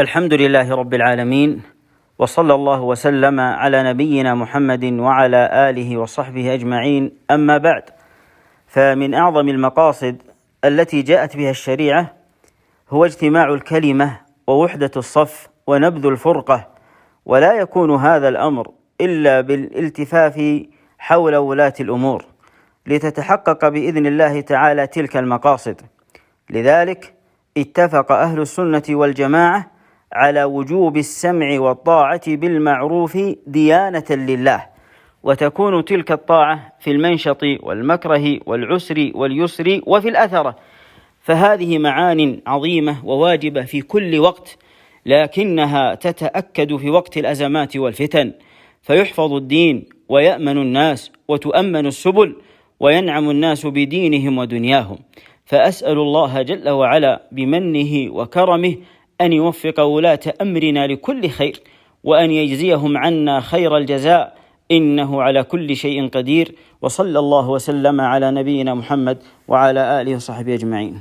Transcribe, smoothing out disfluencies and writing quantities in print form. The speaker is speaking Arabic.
الحمد لله رب العالمين، وصلى الله وسلم على نبينا محمد وعلى آله وصحبه أجمعين. أما بعد، فمن أعظم المقاصد التي جاءت بها الشريعة هو اجتماع الكلمة ووحدة الصف ونبذ الفرقة، ولا يكون هذا الأمر إلا بالالتفاف حول ولاة الأمور لتتحقق بإذن الله تعالى تلك المقاصد. لذلك اتفق أهل السنة والجماعة على وجوب السمع والطاعة بالمعروف ديانة لله، وتكون تلك الطاعة في المنشط والمكره والعسر واليسر وفي الأثرة، فهذه معان عظيمة وواجبة في كل وقت، لكنها تتأكد في وقت الأزمات والفتن، فيحفظ الدين ويأمن الناس وتؤمن السبل وينعم الناس بدينهم ودنياهم. فأسأل الله جل وعلا بمنه وكرمه أن يوفق ولاة أمرنا لكل خير، وأن يجزيهم عنا خير الجزاء، إنه على كل شيء قدير. وصلى الله وسلم على نبينا محمد وعلى آله وصحبه أجمعين.